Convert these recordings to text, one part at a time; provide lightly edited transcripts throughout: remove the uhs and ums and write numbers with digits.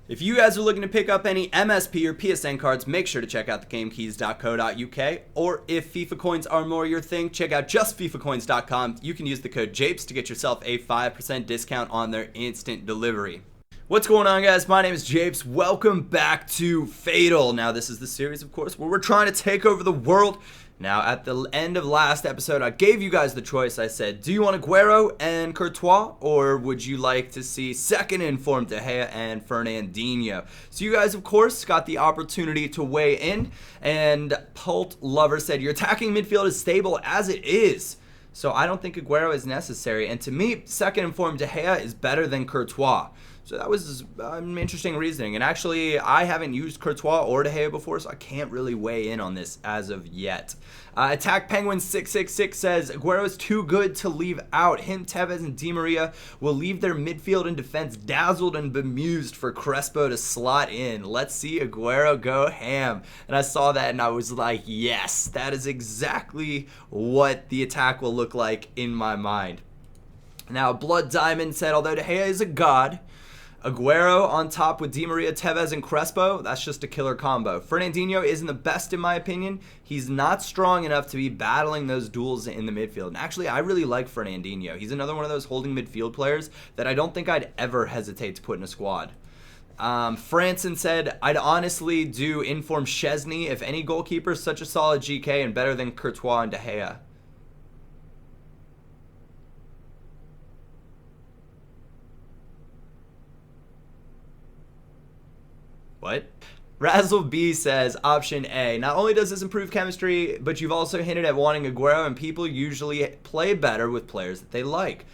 If you guys are looking to pick up any MSP or PSN cards, make sure to check out thegamekeys.co.uk. Or if FIFA coins are more your thing, check out justfifacoins.com. You can use the code JAPES to get yourself a 5% discount on their instant delivery. What's going on, guys? My name is Japes. Welcome back to F8TAL. Now, this is the series, of course, where we're trying to take over the world. Now, at the end of last episode, I gave you guys the choice. I said, do you want Aguero and Courtois, or would you like to see second informed De Gea and Fernandinho? So you guys, of course, got the opportunity to weigh in, and Pult Lover said, your attacking midfield is stable as it is, so I don't think Aguero is necessary. And to me, second informed De Gea is better than Courtois. So that was interesting reasoning. And actually, I haven't used Courtois or De Gea before, so I can't really weigh in on this as of yet. Attack Penguin 666 says, Aguero is too good to leave out. Him, Tevez, and Di Maria will leave their midfield and defense dazzled and bemused for Crespo to slot in. Let's see Aguero go ham. And I saw that and I was like, yes, that is exactly what the attack will look like in my mind. Now, Blood Diamond said, although De Gea is a god, Aguero on top with Di Maria, Tevez, and Crespo, that's just a killer combo. Fernandinho isn't the best in my opinion. He's not strong enough to be battling those duels in the midfield. And actually, I really like Fernandinho. He's another one of those holding midfield players that I don't think I'd ever hesitate to put in a squad. Franson said, I'd honestly do inform Szczesny if any goalkeeper, such a solid GK and better than Courtois and De Gea. What? Razzle B says, option A. Not only does this improve chemistry, but you've also hinted at wanting Aguero, and people usually play better with players that they like.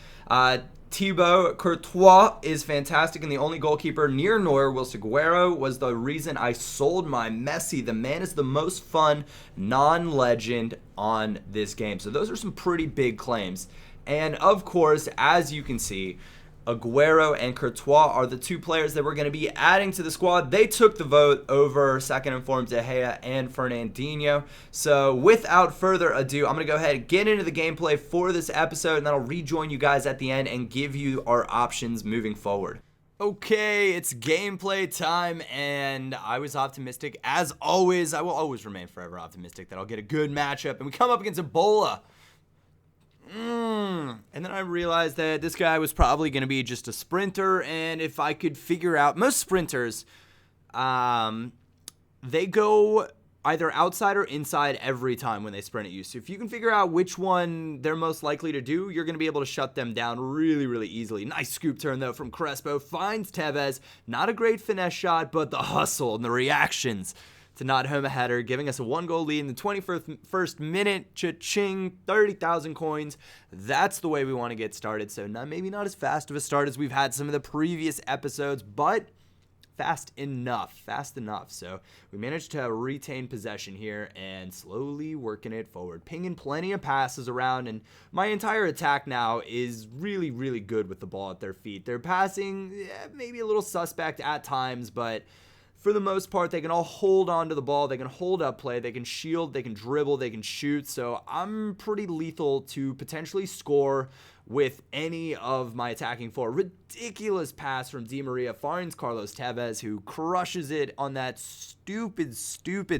Thibaut Courtois is fantastic and the only goalkeeper near Neuer, whilst Aguero was the reason I sold my Messi. The man is the most fun non-legend on this game. So those are some pretty big claims. And of course, as you can see, Aguero and Courtois are the two players that we're going to be adding to the squad. They took the vote over second informed De Gea and Fernandinho. So without further ado, I'm going to go ahead and get into the gameplay for this episode, and then I'll rejoin you guys at the end and give you our options moving forward. Okay, it's gameplay time, and I was optimistic. As always, I will always remain forever optimistic that I'll get a good matchup, and we come up against Ebola. And then I realized that this guy was probably going to be just a sprinter, and if I could figure out, most sprinters, they go either outside or inside every time when they sprint at you. So if you can figure out which one they're most likely to do, you're going to be able to shut them down really, really easily. Nice scoop turn, though, from Crespo. Finds Tevez. Not a great finesse shot, but the hustle and the reactions to not home a header, giving us a 1-goal lead in the 21st minute. Cha-ching, 30,000 coins. That's the way we want to get started. So maybe not as fast of a start as we've had some of the previous episodes, but fast enough. So we managed to retain possession here and slowly working it forward. Pinging plenty of passes around, and my entire attack now is really, really good with the ball at their feet. They're passing, maybe a little suspect at times, but for the most part, they can all hold on to the ball. They can hold up play. They can shield. They can dribble. They can shoot. So I'm pretty lethal to potentially score with any of my attacking four. Ridiculous pass from Di Maria finds Carlos Tevez, who crushes it on that stupid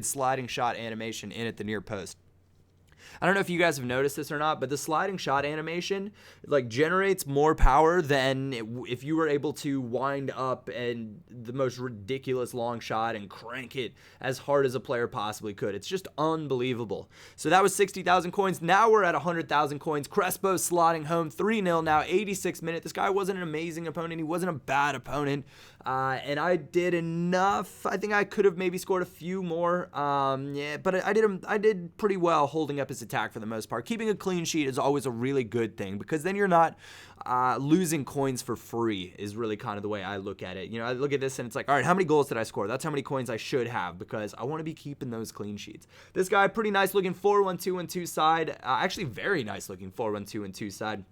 sliding shot animation in at the near post. I don't know if you guys have noticed this or not, but the sliding shot animation generates more power than if you were able to wind up and the most ridiculous long shot and crank it as hard as a player possibly could. It's just unbelievable. So that was 60,000 coins. Now we're at 100,000 coins. Crespo slotting home 3-0 now, 86th minute. This guy wasn't an amazing opponent. He wasn't a bad opponent. And I did enough. I think I could have maybe scored a few more. But I did pretty well holding up his attack for the most part. Keeping a clean sheet is always a really good thing because then you're not losing coins for free is really kind of the way I look at it. You know, I look at this and it's like, all right, how many goals did I score? That's how many coins I should have because I want to be keeping those clean sheets. This guy, pretty nice looking 4-1-2-1-2 side. Actually, very nice looking 4-1-2-1-2 side.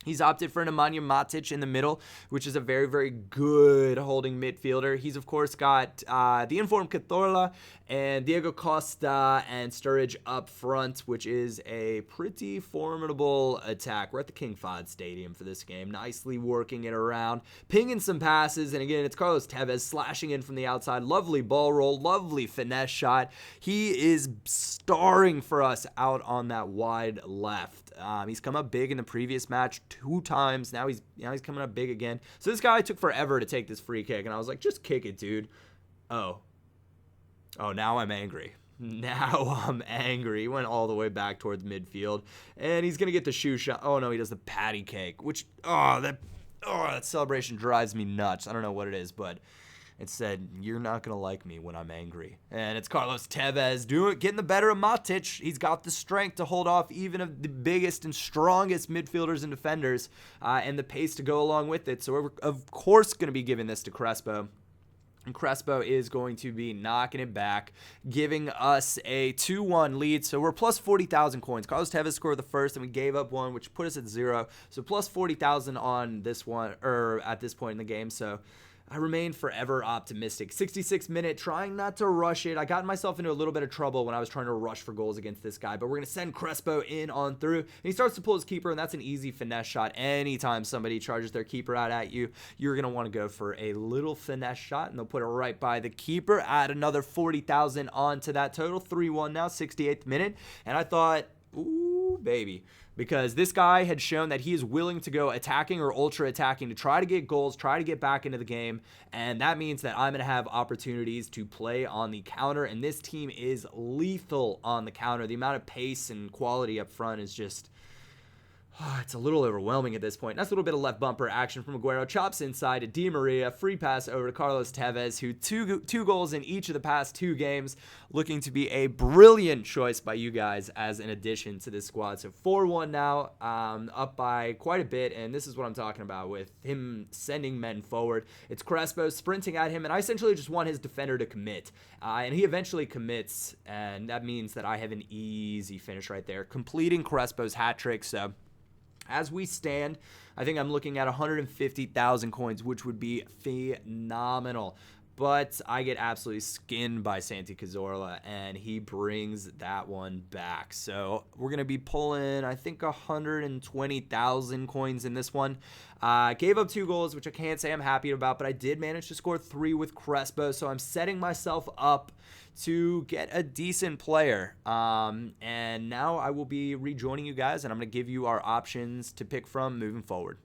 He's opted for Nemanja Matic in the middle, which is a very, very good holding midfielder. He's, of course, got the informed Cazorla and Diego Costa and Sturridge up front, which is a pretty formidable attack. We're at the King Fahd Stadium for this game, nicely working it around, pinging some passes, and again, it's Carlos Tevez slashing in from the outside. Lovely ball roll, lovely finesse shot. He is starring for us out on that wide left. He's come up big in the previous match 2 times. Now he's coming up big again. So this guy took forever to take this free kick, and I was like, just kick it, dude. Oh, now I'm angry. Now I'm angry. He went all the way back towards midfield, and he's gonna get the shoe shot. Oh no, he does the patty cake, which that celebration drives me nuts. I don't know what it is, but it said, you're not going to like me when I'm angry. And it's Carlos Tevez getting the better of Matic. He's got the strength to hold off even of the biggest and strongest midfielders and defenders, and the pace to go along with it. So we're, of course, going to be giving this to Crespo. And Crespo is going to be knocking it back, giving us a 2-1 lead. So we're plus 40,000 coins. Carlos Tevez scored the first, and we gave up one, which put us at 0. So plus 40,000 on this one, or at this point in the game. So I remain forever optimistic. 66th minute, trying not to rush it. I got myself into a little bit of trouble when I was trying to rush for goals against this guy, but we're going to send Crespo in on through, and he starts to pull his keeper, and that's an easy finesse shot. Anytime somebody charges their keeper out at you, you're going to want to go for a little finesse shot, and they'll put it right by the keeper. Add another 40,000 onto that total. 3-1 now, 68th minute, and I thought, ooh, baby. Because this guy had shown that he is willing to go attacking or ultra attacking to try to get goals, try to get back into the game, and that means that I'm going to have opportunities to play on the counter, and this team is lethal on the counter. The amount of pace and quality up front is just... it's a little overwhelming at this point. Nice little bit of left bumper action from Aguero. Chops inside to Di Maria. Free pass over to Carlos Tevez, who two goals in each of the past 2 games. Looking to be a brilliant choice by you guys as an addition to this squad. So 4-1 now, up by quite a bit. And this is what I'm talking about with him sending men forward. It's Crespo sprinting at him, and I essentially just want his defender to commit. And he eventually commits, and that means that I have an easy finish right there, completing Crespo's hat trick. So as we stand, I think I'm looking at 150,000 coins, which would be phenomenal. But I get absolutely skinned by Santi Cazorla, and he brings that one back. So we're going to be pulling, I think, 120,000 coins in this one. Gave up 2 goals, which I can't say I'm happy about, but I did manage to score 3 with Crespo, so I'm setting myself up to get a decent player. And now I will be rejoining you guys, and I'm going to give you our options to pick from moving forward.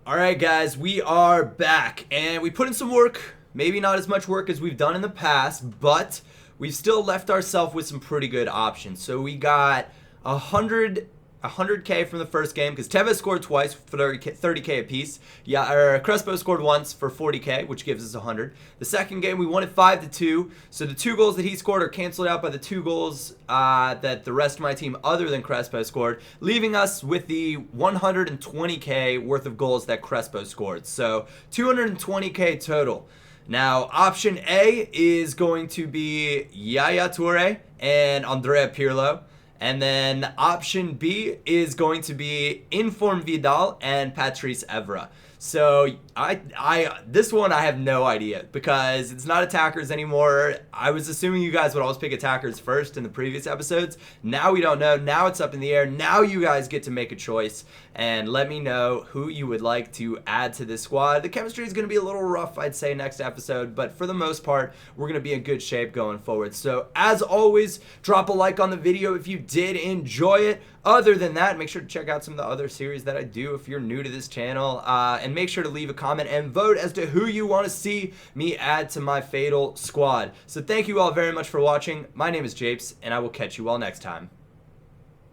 All right, guys, we are back, and we put in some work. Maybe not as much work as we've done in the past, but we've still left ourselves with some pretty good options. So we got 100K from the first game because Tevez scored twice for 30K apiece. Crespo scored once for 40K, which gives us 100. The second game we won it 5-2. So the 2 goals that he scored are canceled out by the 2 goals that the rest of my team other than Crespo scored, leaving us with the 120K worth of goals that Crespo scored. So 220K total. Now, option A is going to be Yaya Toure and Andrea Pirlo. And then option B is going to be Inform Vidal and Patrice Evra. So this one I have no idea because it's not attackers anymore. I was assuming you guys would always pick attackers first in the previous episodes. Now we don't know. Now it's up in the air. Now you guys get to make a choice and let me know who you would like to add to this squad. The chemistry is going to be a little rough, I'd say, next episode, but for the most part, we're going to be in good shape going forward. So as always, drop a like on the video if you did enjoy it. Other than that, make sure to check out some of the other series that I do if you're new to this channel. And make sure to leave a comment and vote as to who you want to see me add to my Fatal squad. So thank you all very much for watching. My name is Japes, and I will catch you all next time.